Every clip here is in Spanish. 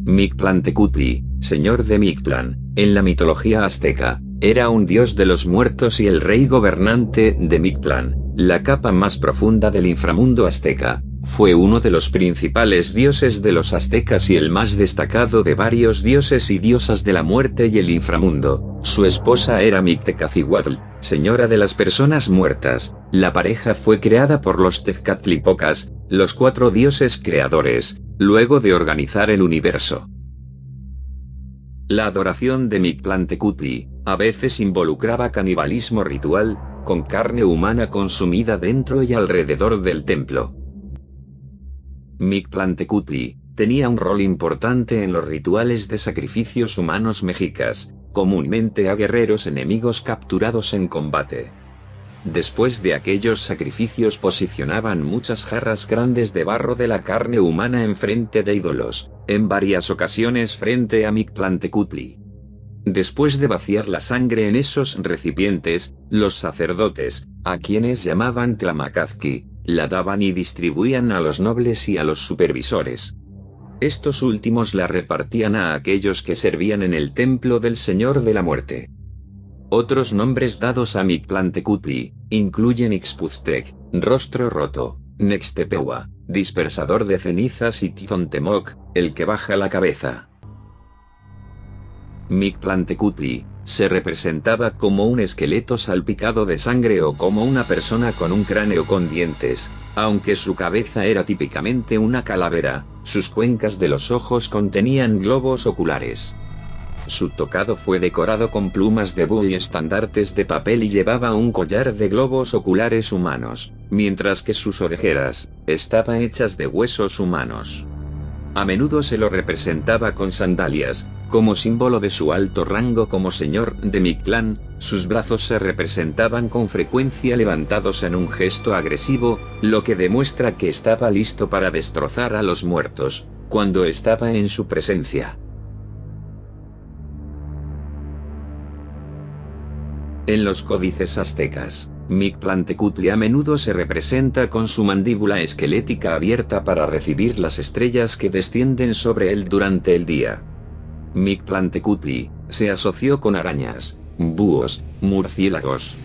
Mictlantecutli, señor de Mictlán, en la mitología azteca, era un dios de los muertos y el rey gobernante de Mictlán, la capa más profunda del inframundo azteca. Fue uno de los principales dioses de los aztecas y el más destacado de varios dioses y diosas de la muerte y el inframundo. Su esposa era Mictecacihuatl, señora de las personas muertas. La pareja fue creada por los Tezcatlipocas, los 4 dioses creadores, luego de organizar el universo. La adoración de Mictlantecutli a veces involucraba canibalismo ritual, con carne humana consumida dentro y alrededor del templo. Mictlantecutli tenía un rol importante en los rituales de sacrificios humanos mexicas, comúnmente a guerreros enemigos capturados en combate. Después de aquellos sacrificios posicionaban muchas jarras grandes de barro de la carne humana enfrente de ídolos, en varias ocasiones frente a Mictlantecutli. Después de vaciar la sangre en esos recipientes, los sacerdotes, a quienes llamaban Tlamacazqui, la daban y distribuían a los nobles y a los supervisores. Estos últimos la repartían a aquellos que servían en el templo del Señor de la Muerte. Otros nombres dados a Mictlantecutli incluyen Ixpuztec, rostro roto, Nextepehuah, dispersador de cenizas y Tizontemoc, el que baja la cabeza. Mictlantecutli se representaba como un esqueleto salpicado de sangre o como una persona con un cráneo con dientes, aunque su cabeza era típicamente una calavera, sus cuencas de los ojos contenían globos oculares. Su tocado fue decorado con plumas de búho y estandartes de papel y llevaba un collar de globos oculares humanos, mientras que sus orejeras estaban hechas de huesos humanos. A menudo se lo representaba con sandalias, como símbolo de su alto rango como señor de Mictlán. Sus brazos se representaban con frecuencia levantados en un gesto agresivo, lo que demuestra que estaba listo para destrozar a los muertos, cuando estaba en su presencia. En los códices aztecas, Mictlantecutli a menudo se representa con su mandíbula esquelética abierta para recibir las estrellas que descienden sobre él durante el día. Mictlantecutli se asoció con arañas, búhos, murciélagos.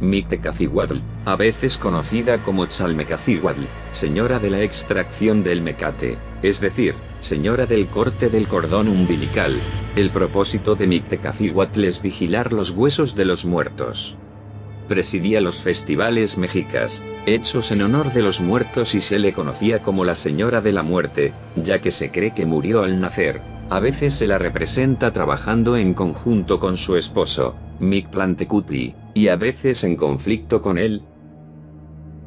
Mictecacihuatl, a veces conocida como Chalmecacihuatl, señora de la extracción del mecate, es decir, señora del corte del cordón umbilical. El propósito de Mictecacihuatl es vigilar los huesos de los muertos. Presidía los festivales mexicas, hechos en honor de los muertos, y se le conocía como la Señora de la Muerte, ya que se cree que murió al nacer. A veces se la representa trabajando en conjunto con su esposo, Mictlantecutli, y a veces en conflicto con él.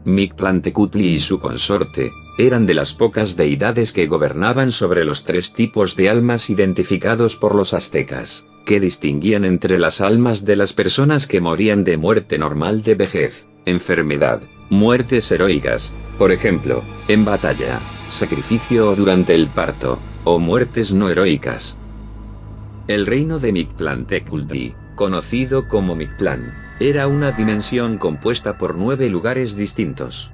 Mictlantecutli y su consorte eran de las pocas deidades que gobernaban sobre los 3 tipos de almas identificados por los aztecas, que distinguían entre las almas de las personas que morían de muerte normal, de vejez, enfermedad, muertes heroicas, por ejemplo, en batalla, sacrificio o durante el parto, o muertes no heroicas. El reino de Mictlantecutli, conocido como Mictlán, era una dimensión compuesta por 9 lugares distintos.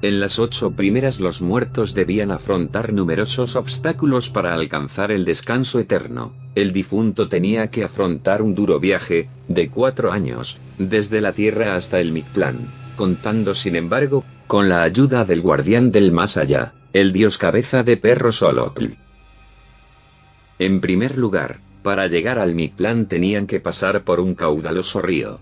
En las 8 primeras los muertos debían afrontar numerosos obstáculos para alcanzar el descanso eterno. El difunto tenía que afrontar un duro viaje, de 4 años, desde la tierra hasta el Mictlán, contando sin embargo, con la ayuda del guardián del más allá, el dios cabeza de perro Xolotl. En primer lugar, para llegar al Mictlán tenían que pasar por un caudaloso río.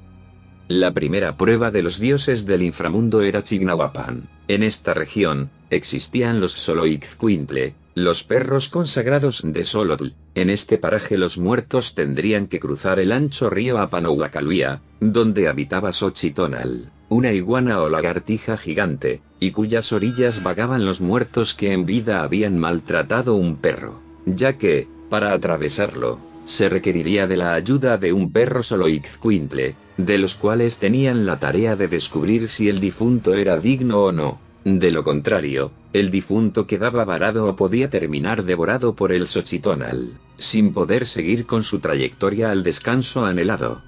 La primera prueba de los dioses del inframundo era Chignahuapan. En esta región, existían los Xoloitzcuintle, los perros consagrados de Xolotl. En este paraje los muertos tendrían que cruzar el ancho río Apanahuacaluia, donde habitaba Xochitonal, una iguana o lagartija gigante, y cuyas orillas vagaban los muertos que en vida habían maltratado un perro, ya que, para atravesarlo, se requeriría de la ayuda de un perro Xoloitzcuintle, de los cuales tenían la tarea de descubrir si el difunto era digno o no. De lo contrario, el difunto quedaba varado o podía terminar devorado por el Xochitonal, sin poder seguir con su trayectoria al descanso anhelado.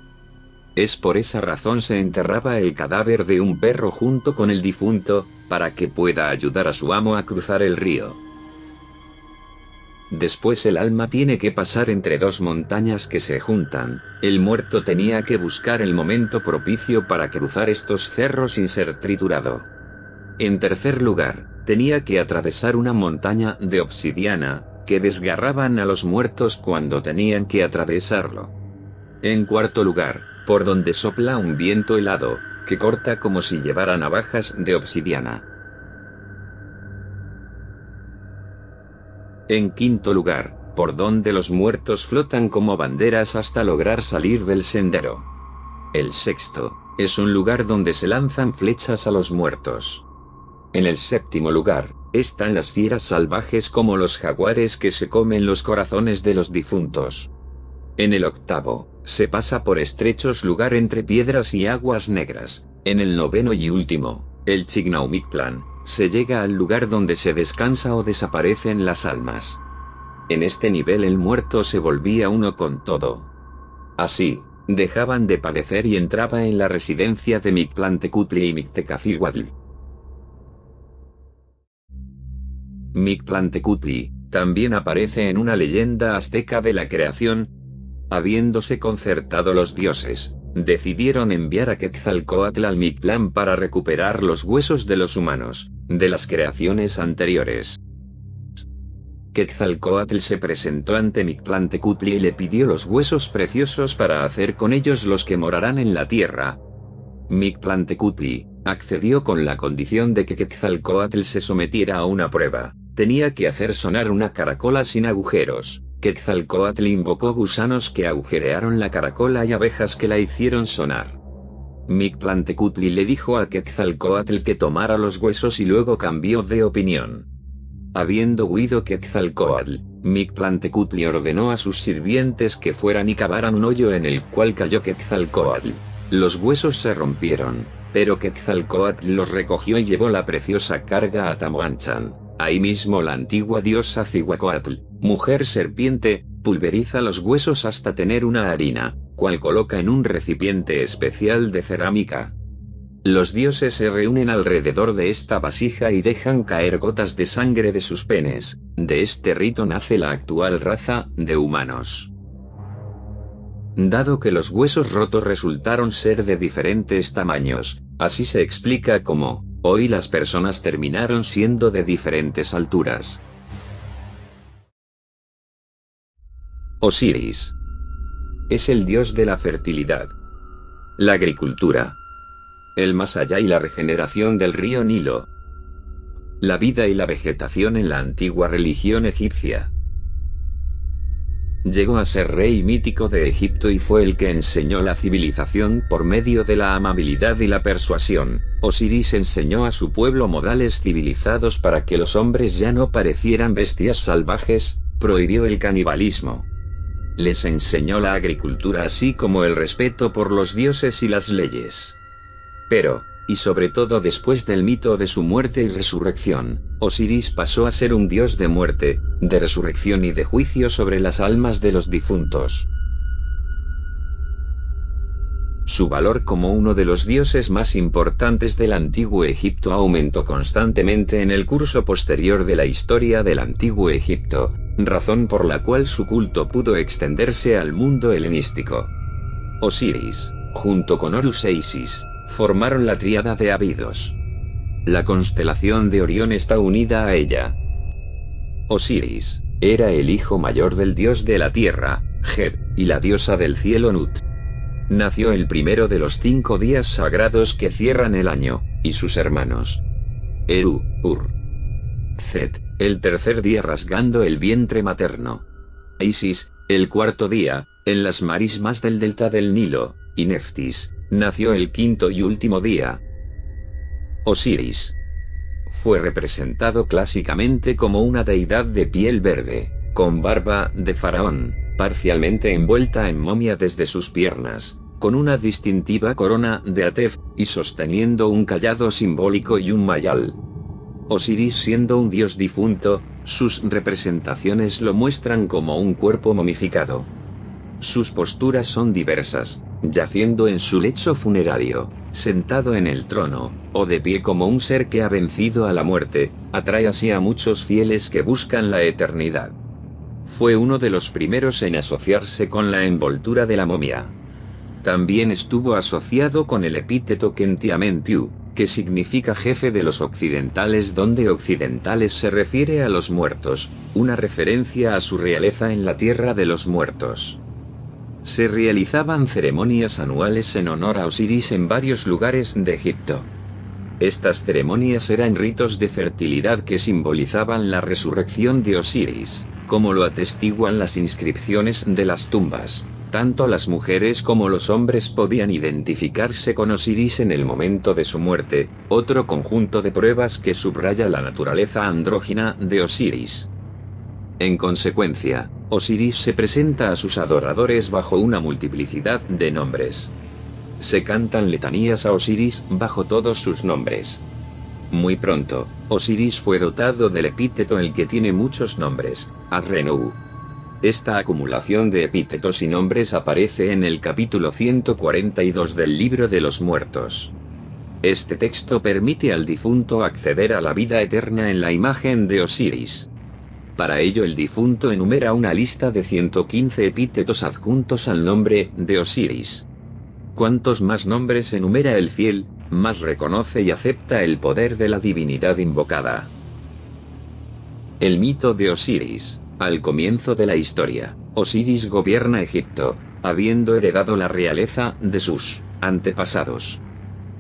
Es por esa razón se enterraba el cadáver de un perro junto con el difunto, para que pueda ayudar a su amo a cruzar el río. Después el alma tiene que pasar entre dos montañas que se juntan. El muerto tenía que buscar el momento propicio para cruzar estos cerros sin ser triturado. En tercer lugar, tenía que atravesar una montaña de obsidiana, que desgarraban a los muertos cuando tenían que atravesarlo. En cuarto lugar, por donde sopla un viento helado, que corta como si llevara navajas de obsidiana. En quinto lugar, por donde los muertos flotan como banderas hasta lograr salir del sendero. El sexto, es un lugar donde se lanzan flechas a los muertos. En el séptimo lugar, están las fieras salvajes como los jaguares que se comen los corazones de los difuntos. En el octavo, se pasa por estrechos lugar entre piedras y aguas negras. En el noveno y último, el Chignaumiktlan, se llega al lugar donde se descansa o desaparecen las almas. En este nivel el muerto se volvía uno con todo. Así, dejaban de padecer y entraba en la residencia de Mictlantecutli y Mictecacihuatl. Mictlantecutli también aparece en una leyenda azteca de la creación. Habiéndose concertado los dioses, decidieron enviar a Quetzalcóatl al Mictlán para recuperar los huesos de los humanos, de las creaciones anteriores. Quetzalcóatl se presentó ante Mictlantecutli y le pidió los huesos preciosos para hacer con ellos los que morarán en la tierra. Mictlantecutli accedió con la condición de que Quetzalcóatl se sometiera a una prueba. Tenía que hacer sonar una caracola sin agujeros. Quetzalcóatl invocó gusanos que agujerearon la caracola y abejas que la hicieron sonar. Mictlantecutli le dijo a Quetzalcóatl que tomara los huesos y luego cambió de opinión. Habiendo huido Quetzalcóatl, Mictlantecutli ordenó a sus sirvientes que fueran y cavaran un hoyo en el cual cayó Quetzalcóatl. Los huesos se rompieron, pero Quetzalcóatl los recogió y llevó la preciosa carga a Tamoanchan. Ahí mismo la antigua diosa Cihuacóatl, mujer serpiente, pulveriza los huesos hasta tener una harina, cual coloca en un recipiente especial de cerámica. Los dioses se reúnen alrededor de esta vasija y dejan caer gotas de sangre de sus penes. De este rito nace la actual raza de humanos. Dado que los huesos rotos resultaron ser de diferentes tamaños, así se explica cómo hoy las personas terminaron siendo de diferentes alturas. Osiris es el dios de la fertilidad, la agricultura, el más allá y la regeneración del río Nilo, la vida y la vegetación en la antigua religión egipcia. Llegó a ser rey mítico de Egipto y fue el que enseñó la civilización por medio de la amabilidad y la persuasión. Osiris enseñó a su pueblo modales civilizados para que los hombres ya no parecieran bestias salvajes, prohibió el canibalismo. Les enseñó la agricultura así como el respeto por los dioses y las leyes. Pero, y sobre todo después del mito de su muerte y resurrección, Osiris pasó a ser un dios de muerte, de resurrección y de juicio sobre las almas de los difuntos. Su valor como uno de los dioses más importantes del antiguo Egipto aumentó constantemente en el curso posterior de la historia del antiguo Egipto, razón por la cual su culto pudo extenderse al mundo helenístico. Osiris, junto con Horus e Isis, formaron la tríada de Abidos. La constelación de Orión está unida a ella. Osiris era el hijo mayor del dios de la tierra, Geb, y la diosa del cielo Nut. Nació el primero de los 5 días sagrados que cierran el año, y sus hermanos Eru, Ur, Set, el tercer día rasgando el vientre materno. Isis, el cuarto día, en las marismas del delta del Nilo, y Neftis, nació el quinto y último día. Osiris fue representado clásicamente como una deidad de piel verde, con barba de faraón, parcialmente envuelta en momia desde sus piernas, con una distintiva corona de Atef, y sosteniendo un cayado simbólico y un mayal. Osiris siendo un dios difunto, sus representaciones lo muestran como un cuerpo momificado. Sus posturas son diversas, yaciendo en su lecho funerario, sentado en el trono, o de pie como un ser que ha vencido a la muerte, atrae así a muchos fieles que buscan la eternidad. Fue uno de los primeros en asociarse con la envoltura de la momia. También estuvo asociado con el epíteto Khentiamentiu, que significa jefe de los occidentales, donde occidentales se refiere a los muertos, una referencia a su realeza en la tierra de los muertos. Se realizaban ceremonias anuales en honor a Osiris en varios lugares de Egipto. Estas ceremonias eran ritos de fertilidad que simbolizaban la resurrección de Osiris, como lo atestiguan las inscripciones de las tumbas. Tanto las mujeres como los hombres podían identificarse con Osiris en el momento de su muerte, otro conjunto de pruebas que subraya la naturaleza andrógina de Osiris. En consecuencia, Osiris se presenta a sus adoradores bajo una multiplicidad de nombres. Se cantan letanías a Osiris bajo todos sus nombres. Muy pronto, Osiris fue dotado del epíteto el que tiene muchos nombres, Ad-Renu. Esta acumulación de epítetos y nombres aparece en el capítulo 142 del Libro de los Muertos. Este texto permite al difunto acceder a la vida eterna en la imagen de Osiris. Para ello el difunto enumera una lista de 115 epítetos adjuntos al nombre de Osiris. Cuantos más nombres enumera el fiel, más reconoce y acepta el poder de la divinidad invocada. El mito de Osiris. Al comienzo de la historia, Osiris gobierna Egipto, habiendo heredado la realeza de sus antepasados.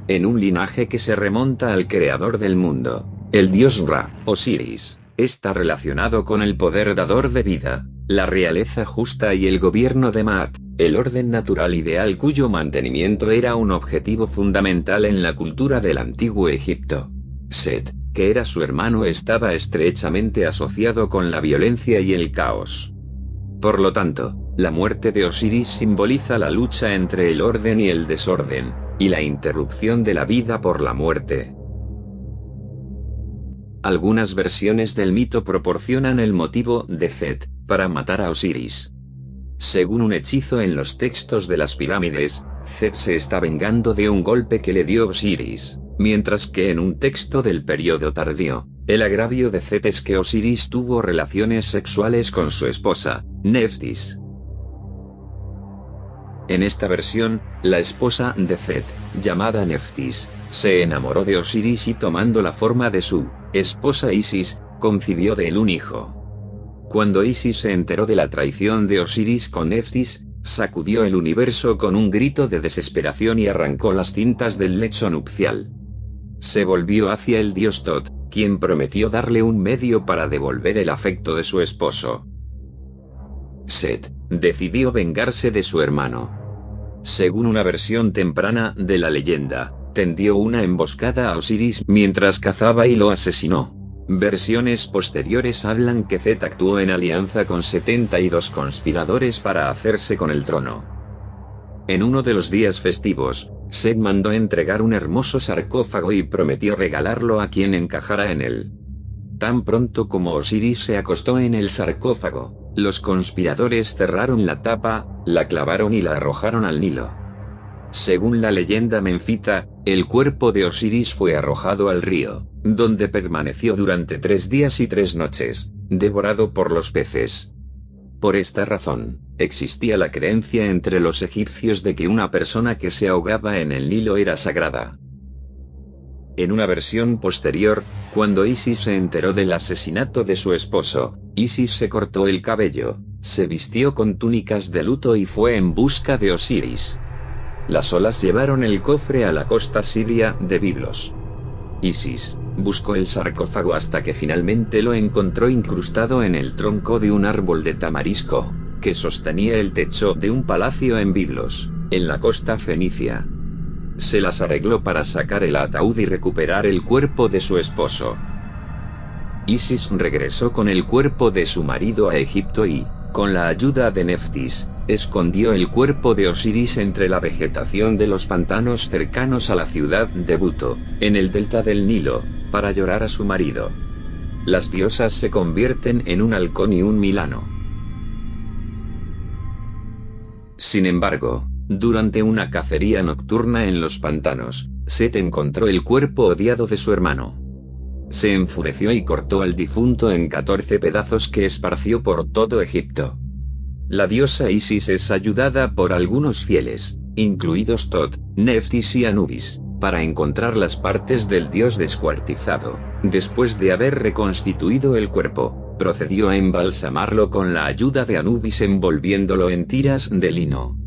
En un linaje que se remonta al creador del mundo, el dios Ra, Osiris, está relacionado con el poder dador de vida, la realeza justa y el gobierno de Maat, el orden natural ideal cuyo mantenimiento era un objetivo fundamental en la cultura del antiguo Egipto. Set, que era su hermano, estaba estrechamente asociado con la violencia y el caos. Por lo tanto, la muerte de Osiris simboliza la lucha entre el orden y el desorden, y la interrupción de la vida por la muerte. Algunas versiones del mito proporcionan el motivo de Set para matar a Osiris. Según un hechizo en los textos de las pirámides, Set se está vengando de un golpe que le dio Osiris, mientras que en un texto del período tardío, el agravio de Set es que Osiris tuvo relaciones sexuales con su esposa, Neftis. En esta versión, la esposa de Set, llamada Neftis, se enamoró de Osiris y tomando la forma de su esposa Isis, concibió de él un hijo. Cuando Isis se enteró de la traición de Osiris con Neftis, sacudió el universo con un grito de desesperación y arrancó las cintas del lecho nupcial. Se volvió hacia el dios Tot, quien prometió darle un medio para devolver el afecto de su esposo. Set decidió vengarse de su hermano. Según una versión temprana de la leyenda, tendió una emboscada a Osiris mientras cazaba y lo asesinó. Versiones posteriores hablan que Set actuó en alianza con 72 conspiradores para hacerse con el trono. En uno de los días festivos, Set mandó entregar un hermoso sarcófago y prometió regalarlo a quien encajara en él. Tan pronto como Osiris se acostó en el sarcófago, los conspiradores cerraron la tapa, la clavaron y la arrojaron al Nilo. Según la leyenda menfita, el cuerpo de Osiris fue arrojado al río, donde permaneció durante 3 días y 3 noches, devorado por los peces. Por esta razón, existía la creencia entre los egipcios de que una persona que se ahogaba en el Nilo era sagrada. En una versión posterior, cuando Isis se enteró del asesinato de su esposo, Isis se cortó el cabello, se vistió con túnicas de luto y fue en busca de Osiris. Las olas llevaron el cofre a la costa siria de Biblos. Isis buscó el sarcófago hasta que finalmente lo encontró incrustado en el tronco de un árbol de tamarisco, que sostenía el techo de un palacio en Biblos, en la costa fenicia. Se las arregló para sacar el ataúd y recuperar el cuerpo de su esposo. Isis regresó con el cuerpo de su marido a Egipto y, con la ayuda de Neftis, escondió el cuerpo de Osiris entre la vegetación de los pantanos cercanos a la ciudad de Buto, en el delta del Nilo, para llorar a su marido. Las diosas se convierten en un halcón y un milano. Sin embargo, durante una cacería nocturna en los pantanos, Set encontró el cuerpo odiado de su hermano. Se enfureció y cortó al difunto en 14 pedazos que esparció por todo Egipto. La diosa Isis es ayudada por algunos fieles, incluidos Tot, Neftis y Anubis, para encontrar las partes del dios descuartizado. Después de haber reconstituido el cuerpo, procedió a embalsamarlo con la ayuda de Anubis envolviéndolo en tiras de lino.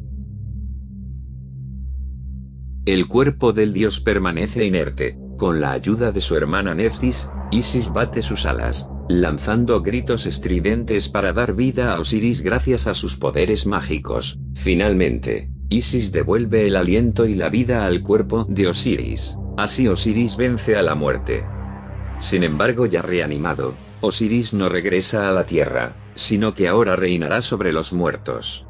El cuerpo del dios permanece inerte. Con la ayuda de su hermana Neftis, Isis bate sus alas, lanzando gritos estridentes para dar vida a Osiris gracias a sus poderes mágicos. Finalmente, Isis devuelve el aliento y la vida al cuerpo de Osiris. Así Osiris vence a la muerte. Sin embargo, ya reanimado, Osiris no regresa a la tierra, sino que ahora reinará sobre los muertos.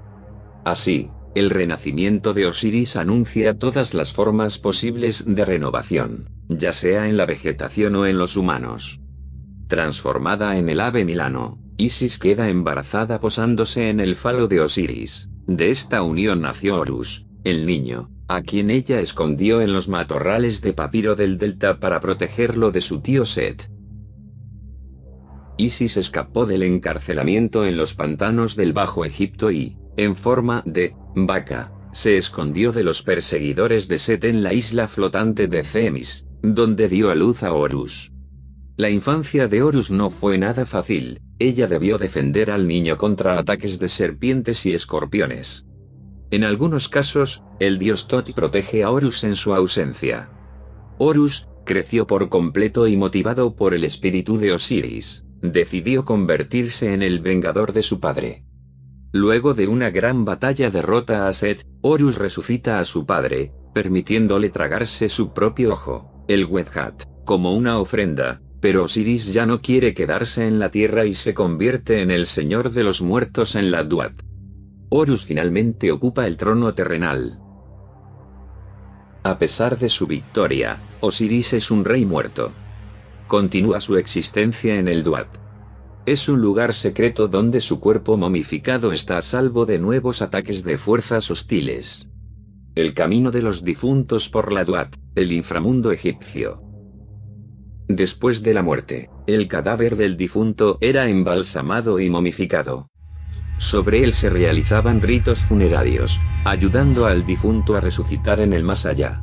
Así, el renacimiento de Osiris anuncia todas las formas posibles de renovación, ya sea en la vegetación o en los humanos. Transformada en el ave Milano, Isis queda embarazada posándose en el falo de Osiris. De esta unión nació Horus, el niño, a quien ella escondió en los matorrales de papiro del delta para protegerlo de su tío Set. Isis escapó del encarcelamiento en los pantanos del Bajo Egipto y, en forma de vaca, se escondió de los perseguidores de Set en la isla flotante de Themis, donde dio a luz a Horus. La infancia de Horus no fue nada fácil. Ella debió defender al niño contra ataques de serpientes y escorpiones. En algunos casos, el dios Tot protege a Horus en su ausencia. Horus creció por completo y motivado por el espíritu de Osiris, decidió convertirse en el vengador de su padre. Luego de una gran batalla derrota a Set, Horus resucita a su padre, permitiéndole tragarse su propio ojo, el Wedhat, como una ofrenda, pero Osiris ya no quiere quedarse en la tierra y se convierte en el señor de los muertos en la Duat. Horus finalmente ocupa el trono terrenal. A pesar de su victoria, Osiris es un rey muerto. Continúa su existencia en el Duat. Es un lugar secreto donde su cuerpo momificado está a salvo de nuevos ataques de fuerzas hostiles. El camino de los difuntos por la Duat, el inframundo egipcio. Después de la muerte, el cadáver del difunto era embalsamado y momificado. Sobre él se realizaban ritos funerarios, ayudando al difunto a resucitar en el más allá.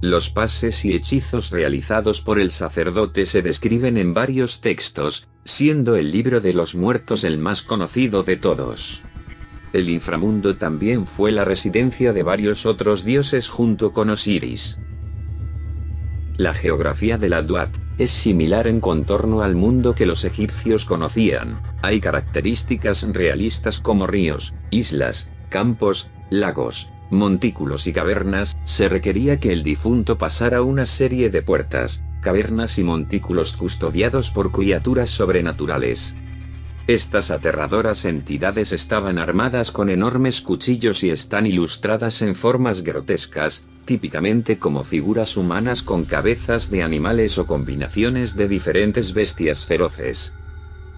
Los pases y hechizos realizados por el sacerdote se describen en varios textos, siendo el libro de los muertos el más conocido de todos. El inframundo también fue la residencia de varios otros dioses junto con Osiris. La geografía de la Duat es similar en contorno al mundo que los egipcios conocían. Hay características realistas como ríos, islas, campos, lagos, montículos y cavernas. Se requería que el difunto pasara una serie de puertas, cavernas y montículos custodiados por criaturas sobrenaturales. Estas aterradoras entidades estaban armadas con enormes cuchillos y están ilustradas en formas grotescas, típicamente como figuras humanas con cabezas de animales o combinaciones de diferentes bestias feroces.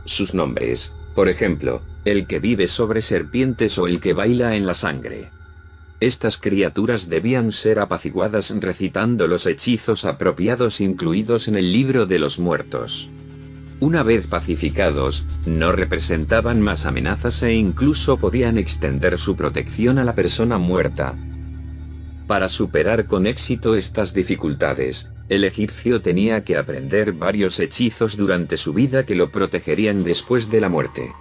Sus nombres, por ejemplo, el que vive sobre serpientes o el que baila en la sangre. Estas criaturas debían ser apaciguadas recitando los hechizos apropiados incluidos en el libro de los muertos. Una vez pacificados, no representaban más amenazas e incluso podían extender su protección a la persona muerta. Para superar con éxito estas dificultades, el egipcio tenía que aprender varios hechizos durante su vida que lo protegerían después de la muerte.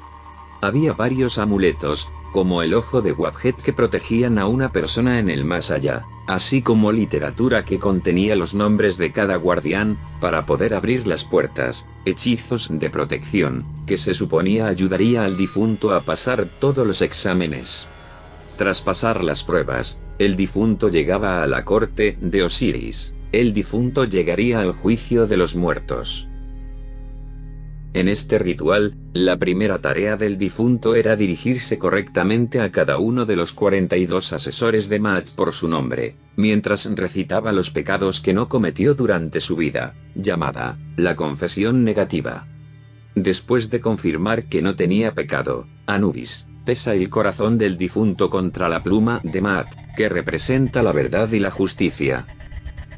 Había varios amuletos, como el ojo de Wabjet, que protegían a una persona en el más allá, así como literatura que contenía los nombres de cada guardián, para poder abrir las puertas, hechizos de protección, que se suponía ayudaría al difunto a pasar todos los exámenes. Tras pasar las pruebas, el difunto llegaba a la corte de Osiris. El difunto llegaría al juicio de los muertos. En este ritual, la primera tarea del difunto era dirigirse correctamente a cada uno de los 42 asesores de Maat por su nombre, mientras recitaba los pecados que no cometió durante su vida, llamada la confesión negativa. Después de confirmar que no tenía pecado, Anubis pesa el corazón del difunto contra la pluma de Maat, que representa la verdad y la justicia.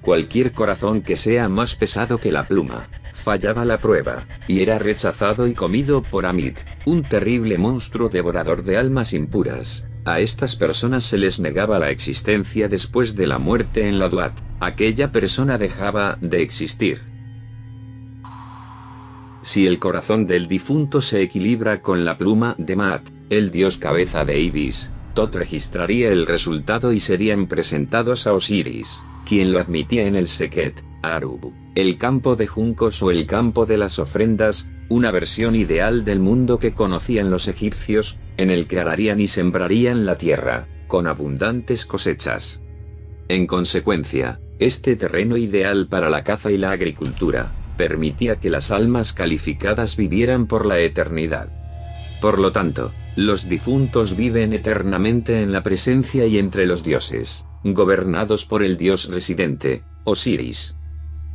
Cualquier corazón que sea más pesado que la pluma, fallaba la prueba, y era rechazado y comido por Amit, un terrible monstruo devorador de almas impuras. A estas personas se les negaba la existencia después de la muerte en la Duat. Aquella persona dejaba de existir. Si el corazón del difunto se equilibra con la pluma de Maat, el dios cabeza de Ibis, Tot registraría el resultado y serían presentados a Osiris, quien lo admitía en el Seket, Aru, el campo de juncos o el campo de las ofrendas, una versión ideal del mundo que conocían los egipcios, en el que ararían y sembrarían la tierra, con abundantes cosechas. En consecuencia, este terreno ideal para la caza y la agricultura, permitía que las almas calificadas vivieran por la eternidad. Por lo tanto, los difuntos viven eternamente en la presencia y entre los dioses, gobernados por el dios residente, Osiris.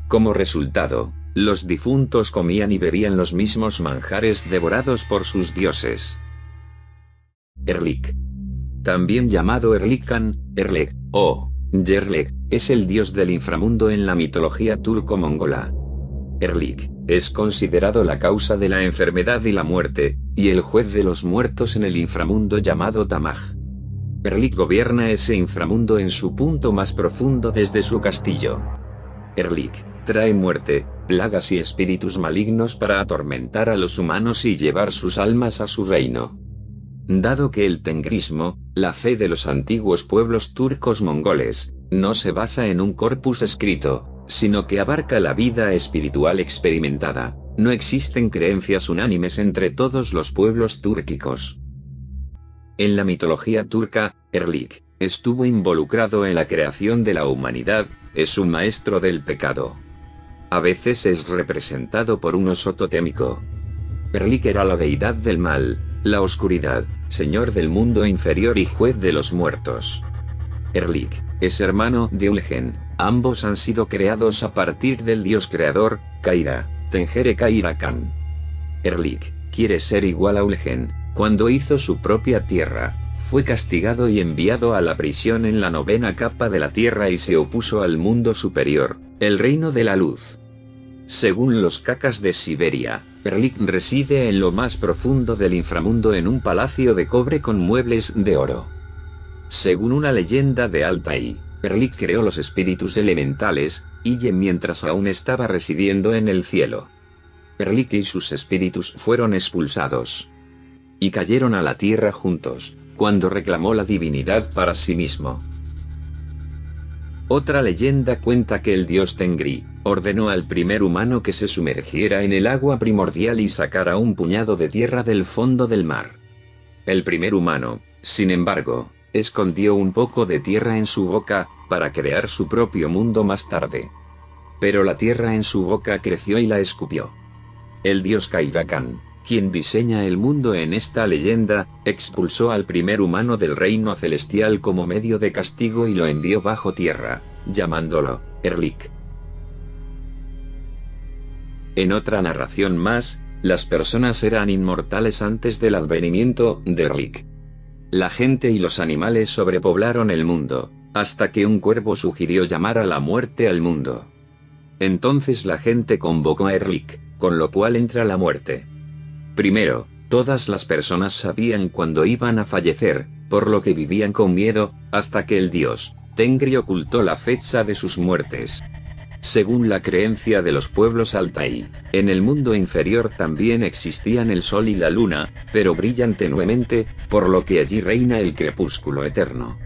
Como resultado, los difuntos comían y bebían los mismos manjares devorados por sus dioses. Erlik. También llamado Erlikan, Erlek, o Yerlek, es el dios del inframundo en la mitología turco-mongola. Erlik es considerado la causa de la enfermedad y la muerte, y el juez de los muertos en el inframundo llamado Tamaj. Erlik gobierna ese inframundo en su punto más profundo desde su castillo. Erlik trae muerte, plagas y espíritus malignos para atormentar a los humanos y llevar sus almas a su reino. Dado que el tengrismo, la fe de los antiguos pueblos turcos mongoles, no se basa en un corpus escrito, sino que abarca la vida espiritual experimentada, no existen creencias unánimes entre todos los pueblos túrquicos. En la mitología turca, Erlik estuvo involucrado en la creación de la humanidad, es un maestro del pecado. A veces es representado por un oso totémico. Erlik era la deidad del mal, la oscuridad, señor del mundo inferior y juez de los muertos. Erlik es hermano de Ulgen, ambos han sido creados a partir del dios creador, Kaira, Tengere Kaira Khan. Erlik quiere ser igual a Ulgen. Cuando hizo su propia tierra, fue castigado y enviado a la prisión en la 9ª capa de la tierra y se opuso al mundo superior, el reino de la luz. Según los Kakas de Siberia, Erlik reside en lo más profundo del inframundo en un palacio de cobre con muebles de oro. Según una leyenda de Altai, Erlik creó los espíritus elementales, Ille mientras aún estaba residiendo en el cielo. Erlik y sus espíritus fueron expulsados y cayeron a la tierra juntos, cuando reclamó la divinidad para sí mismo. Otra leyenda cuenta que el dios Tengri ordenó al primer humano que se sumergiera en el agua primordial y sacara un puñado de tierra del fondo del mar. El primer humano, sin embargo, escondió un poco de tierra en su boca, para crear su propio mundo más tarde. Pero la tierra en su boca creció y la escupió. El dios Kaira Khan, quien diseña el mundo en esta leyenda, expulsó al primer humano del reino celestial como medio de castigo y lo envió bajo tierra, llamándolo Erlik. En otra narración más, las personas eran inmortales antes del advenimiento de Erlik. La gente y los animales sobrepoblaron el mundo, hasta que un cuervo sugirió llamar a la muerte al mundo. Entonces la gente convocó a Erlik, con lo cual entra la muerte. Primero, todas las personas sabían cuándo iban a fallecer, por lo que vivían con miedo, hasta que el dios Tengri ocultó la fecha de sus muertes. Según la creencia de los pueblos Altai, en el mundo inferior también existían el sol y la luna, pero brillan tenuemente, por lo que allí reina el crepúsculo eterno.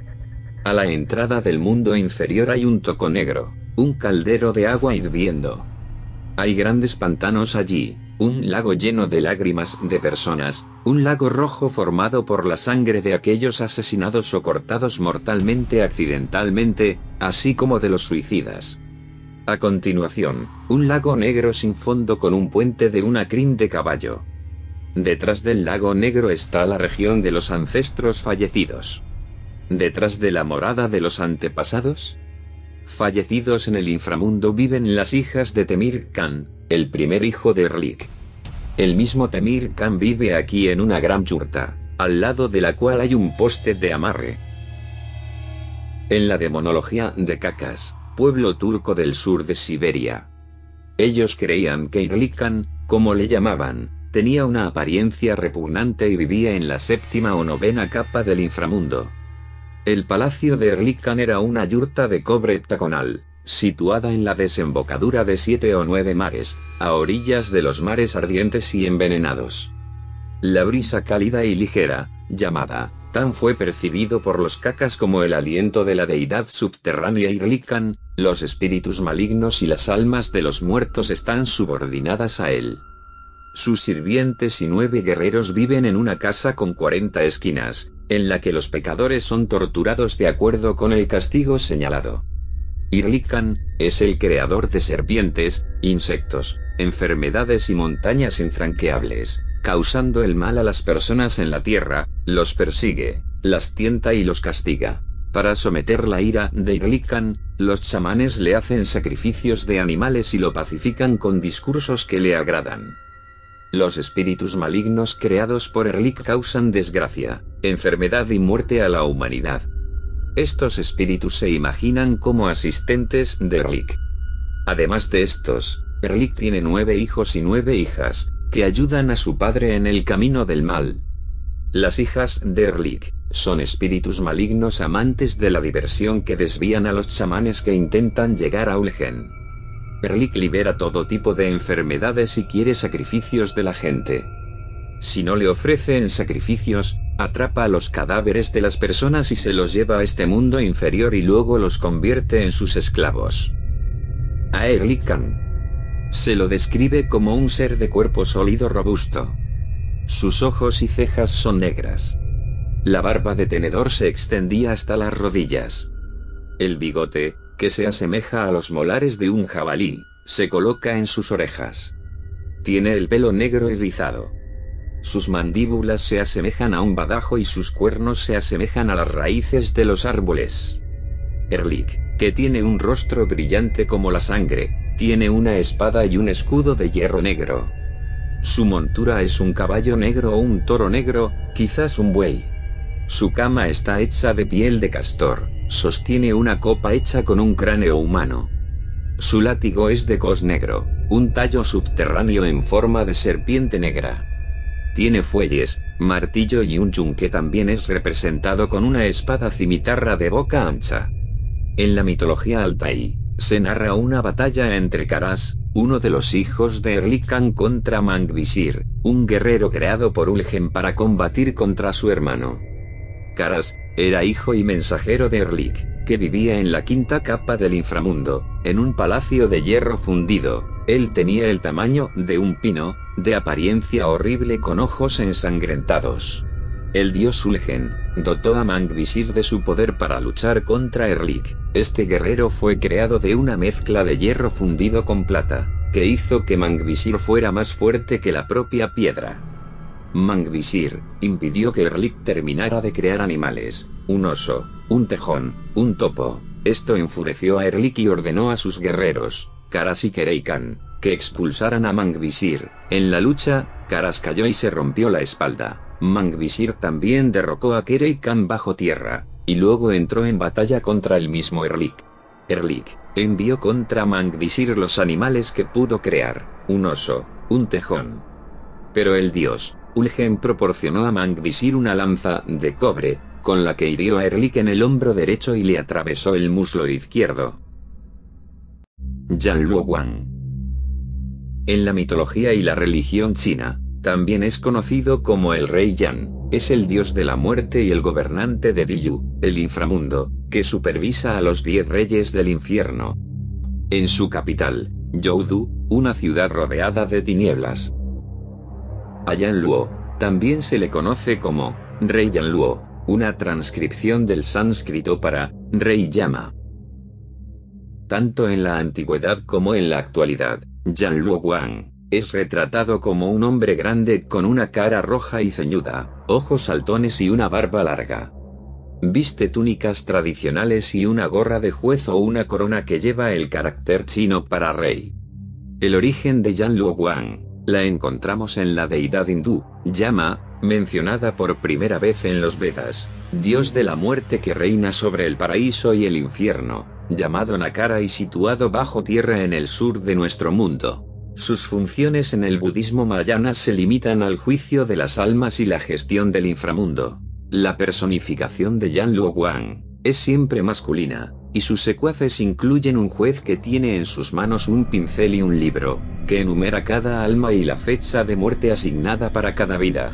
A la entrada del mundo inferior hay un toco negro, un caldero de agua hirviendo. Hay grandes pantanos allí, un lago lleno de lágrimas de personas, un lago rojo formado por la sangre de aquellos asesinados o cortados mortalmente accidentalmente, así como de los suicidas. A continuación, un lago negro sin fondo con un puente de una crin de caballo. Detrás del lago negro está la región de los ancestros fallecidos. Detrás de la morada de los antepasados fallecidos en el inframundo viven las hijas de Temir Khan, el primer hijo de Erlik. El mismo Temir Khan vive aquí en una gran yurta, al lado de la cual hay un poste de amarre. En la demonología de Kakas, pueblo turco del sur de Siberia, Ellos creían que Irlikan, como le llamaban, tenía una apariencia repugnante y vivía en la 7ª o 9ª capa del inframundo. El palacio de Irlikan era una yurta de cobre heptagonal, situada en la desembocadura de 7 o 9 mares, a orillas de los mares ardientes y envenenados. La brisa cálida y ligera, llamada Tan, fue percibido por los cacas como el aliento de la deidad subterránea Irlikan. Los espíritus malignos y las almas de los muertos están subordinadas a él. Sus sirvientes y 9 guerreros viven en una casa con 40 esquinas, en la que los pecadores son torturados de acuerdo con el castigo señalado. Irlikan es el creador de serpientes, insectos, enfermedades y montañas infranqueables, causando el mal a las personas en la tierra, los persigue, las tienta y los castiga. Para someter la ira de Irlikan, los chamanes le hacen sacrificios de animales y lo pacifican con discursos que le agradan. Los espíritus malignos creados por Erlik causan desgracia, enfermedad y muerte a la humanidad. Estos espíritus se imaginan como asistentes de Erlik. Además de estos, Erlik tiene 9 hijos y 9 hijas, que ayudan a su padre en el camino del mal. Las hijas de Erlik son espíritus malignos amantes de la diversión que desvían a los chamanes que intentan llegar a Ulgen. Erlik libera todo tipo de enfermedades y quiere sacrificios de la gente. Si no le ofrecen sacrificios, atrapa a los cadáveres de las personas y se los lleva a este mundo inferior y luego los convierte en sus esclavos. A Irlikan se lo describe como un ser de cuerpo sólido robusto. Sus ojos y cejas son negras. La barba de tenedor se extendía hasta las rodillas. El bigote, que se asemeja a los molares de un jabalí, se coloca en sus orejas. Tiene el pelo negro y rizado. Sus mandíbulas se asemejan a un badajo y sus cuernos se asemejan a las raíces de los árboles. Erlik, que tiene un rostro brillante como la sangre, tiene una espada y un escudo de hierro negro. Su montura es un caballo negro o un toro negro, quizás un buey. Su cama está hecha de piel de castor, sostiene una copa hecha con un cráneo humano. Su látigo es de cos negro, un tallo subterráneo en forma de serpiente negra. Tiene fuelles, martillo y un yunque también es representado con una espada cimitarra de boca ancha. En la mitología altai, se narra una batalla entre Karas, uno de los hijos de Erlikan, contra Mangvisir, un guerrero creado por Ulgen para combatir contra su hermano. Karas era hijo y mensajero de Erlik, que vivía en la 5ª capa del inframundo, en un palacio de hierro fundido. Él tenía el tamaño de un pino, de apariencia horrible con ojos ensangrentados. El dios Ulgen dotó a Mangvisir de su poder para luchar contra Erlik. Este guerrero fue creado de una mezcla de hierro fundido con plata, que hizo que Mangvisir fuera más fuerte que la propia piedra. Mangvisir impidió que Erlik terminara de crear animales, un oso, un tejón, un topo. Esto enfureció a Erlik y ordenó a sus guerreros, Karas y Kereikan, que expulsaran a Mangvisir. En la lucha, Karas cayó y se rompió la espalda. Mangvisir también derrocó a Kereikan bajo tierra, y luego entró en batalla contra el mismo Erlik. Erlik envió contra Mangvisir los animales que pudo crear, un oso, un tejón. Pero el dios Ulgen proporcionó a Mangvisir una lanza de cobre, con la que hirió a Erlik en el hombro derecho y le atravesó el muslo izquierdo. Yanluo Wang. En la mitología y la religión china, también es conocido como el rey Yan, es el dios de la muerte y el gobernante de Diyu, el inframundo, que supervisa a los 10 reyes del infierno. En su capital, Youdu, una ciudad rodeada de tinieblas. A Yanluo también se le conoce como Rey Yanluo, una transcripción del sánscrito para Rey Yama. Tanto en la antigüedad como en la actualidad, Yanluo Wang es retratado como un hombre grande con una cara roja y ceñuda, ojos saltones y una barba larga. Viste túnicas tradicionales y una gorra de juez o una corona que lleva el carácter chino para rey. El origen de Yanluo Wang la encontramos en la deidad hindú, Yama, mencionada por primera vez en los Vedas, dios de la muerte que reina sobre el paraíso y el infierno. llamado Nakara y situado bajo tierra en el sur de nuestro mundo. Sus funciones en el budismo mahayana se limitan al juicio de las almas y la gestión del inframundo. La personificación de Yanluo Guang es siempre masculina, y sus secuaces incluyen un juez que tiene en sus manos un pincel y un libro, que enumera cada alma y la fecha de muerte asignada para cada vida.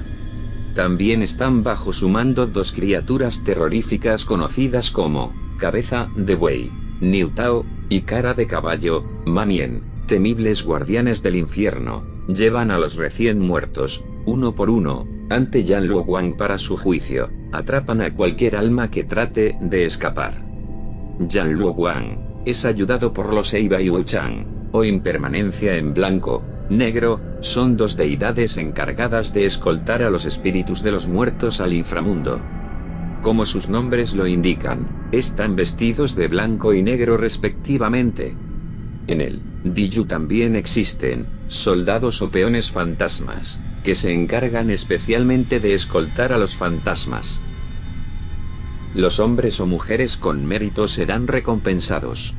También están bajo su mando dos criaturas terroríficas conocidas como Cabeza de Buey, Niu Tao, y Cara de Caballo, Manien, temibles guardianes del infierno. Llevan a los recién muertos, uno por uno, ante Yanluo Guang para su juicio. Atrapan a cualquier alma que trate de escapar. Yanluo Guang es ayudado por los Eiba y Wuchang, o impermanencia en blanco, negro, son dos deidades encargadas de escoltar a los espíritus de los muertos al inframundo. Como sus nombres lo indican, están vestidos de blanco y negro respectivamente. En el Diyu también existen soldados o peones fantasmas, que se encargan especialmente de escoltar a los fantasmas. Los hombres o mujeres con mérito serán recompensados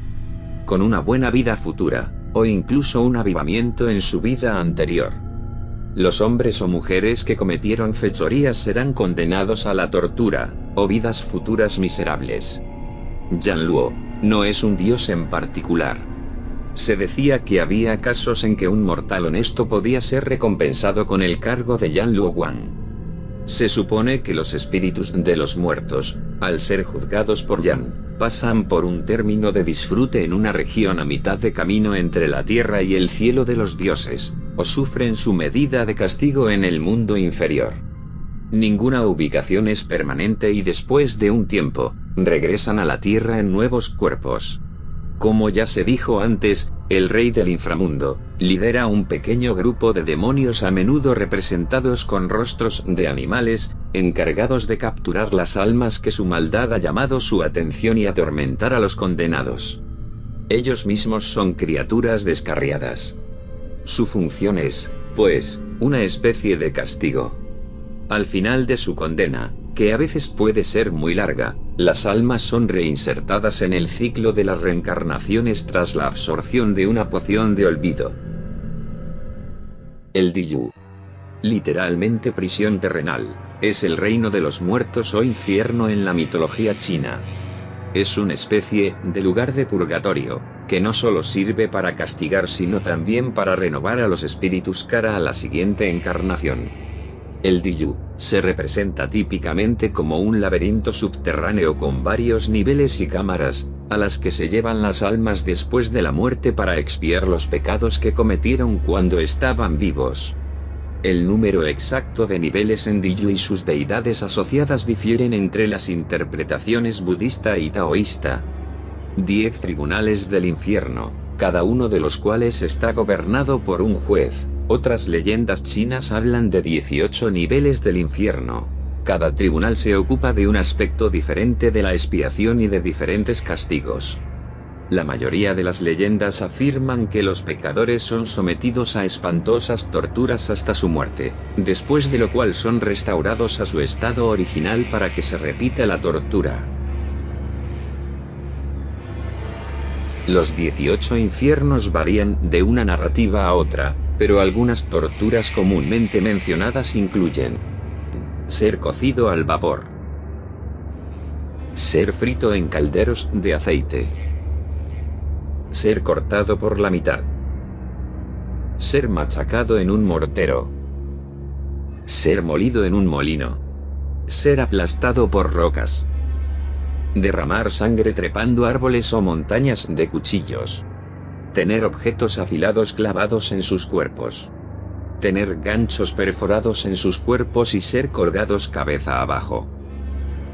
con una buena vida futura, o incluso un avivamiento en su vida anterior. Los hombres o mujeres que cometieron fechorías serán condenados a la tortura, o vidas futuras miserables. Yanluo no es un dios en particular. Se decía que había casos en que un mortal honesto podía ser recompensado con el cargo de Yanluo Guang. Se supone que los espíritus de los muertos, al ser juzgados por Yan, pasan por un término de disfrute en una región a mitad de camino entre la tierra y el cielo de los dioses, o sufren su medida de castigo en el mundo inferior. Ninguna ubicación es permanente y después de un tiempo, regresan a la tierra en nuevos cuerpos. Como ya se dijo antes, el rey del inframundo lidera un pequeño grupo de demonios a menudo representados con rostros de animales, encargados de capturar las almas que su maldad ha llamado su atención y atormentar a los condenados. Ellos mismos son criaturas descarriadas. Su función es, pues, una especie de castigo. Al final de su condena, que a veces puede ser muy larga, las almas son reinsertadas en el ciclo de las reencarnaciones tras la absorción de una poción de olvido. El Diyu, literalmente prisión terrenal, es el reino de los muertos o infierno en la mitología china. Es una especie de lugar de purgatorio, que no solo sirve para castigar sino también para renovar a los espíritus cara a la siguiente encarnación. El Diyu se representa típicamente como un laberinto subterráneo con varios niveles y cámaras, a las que se llevan las almas después de la muerte para expiar los pecados que cometieron cuando estaban vivos. El número exacto de niveles en Diyu y sus deidades asociadas difieren entre las interpretaciones budista y taoísta. 10 tribunales del infierno, cada uno de los cuales está gobernado por un juez. Otras leyendas chinas hablan de 18 niveles del infierno. Cada tribunal se ocupa de un aspecto diferente de la expiación y de diferentes castigos. La mayoría de las leyendas afirman que los pecadores son sometidos a espantosas torturas hasta su muerte, después de lo cual son restaurados a su estado original para que se repita la tortura. Los 18 infiernos varían de una narrativa a otra, pero algunas torturas comúnmente mencionadas incluyen: ser cocido al vapor, ser frito en calderos de aceite, ser cortado por la mitad, ser machacado en un mortero, ser molido en un molino, ser aplastado por rocas, derramar sangre trepando árboles o montañas de cuchillos, tener objetos afilados clavados en sus cuerpos, tener ganchos perforados en sus cuerpos y ser colgados cabeza abajo,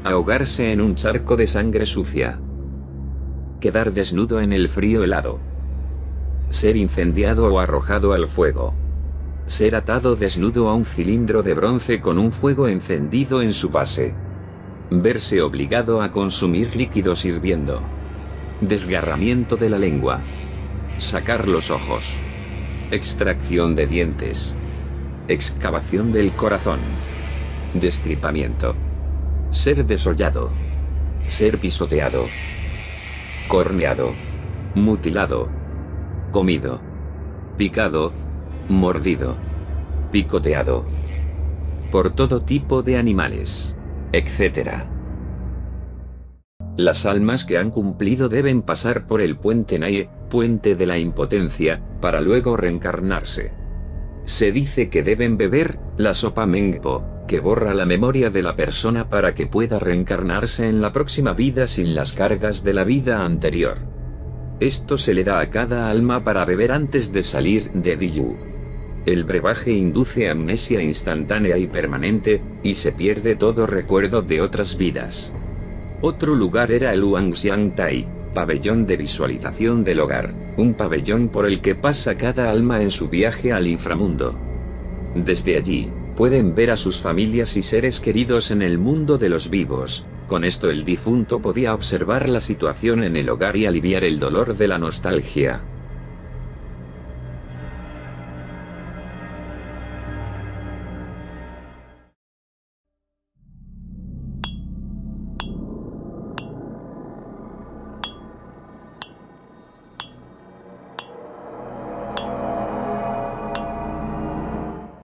ahogarse en un charco de sangre sucia, quedar desnudo en el frío helado, ser incendiado o arrojado al fuego, ser atado desnudo a un cilindro de bronce con un fuego encendido en su base, verse obligado a consumir líquidos hirviendo, desgarramiento de la lengua, sacar los ojos, extracción de dientes, excavación del corazón, destripamiento, ser desollado, ser pisoteado, corneado, mutilado, comido, picado, mordido, picoteado por todo tipo de animales, etc. Las almas que han cumplido deben pasar por el puente Nae, puente de la impotencia, para luego reencarnarse. Se dice que deben beber la sopa Mengpo, que borra la memoria de la persona para que pueda reencarnarse en la próxima vida sin las cargas de la vida anterior. Esto se le da a cada alma para beber antes de salir de Diyu. El brebaje induce amnesia instantánea y permanente, y se pierde todo recuerdo de otras vidas. Otro lugar era el Wangxiang Tai, pabellón de visualización del hogar, un pabellón por el que pasa cada alma en su viaje al inframundo. Desde allí, pueden ver a sus familias y seres queridos en el mundo de los vivos. Con esto el difunto podía observar la situación en el hogar y aliviar el dolor de la nostalgia.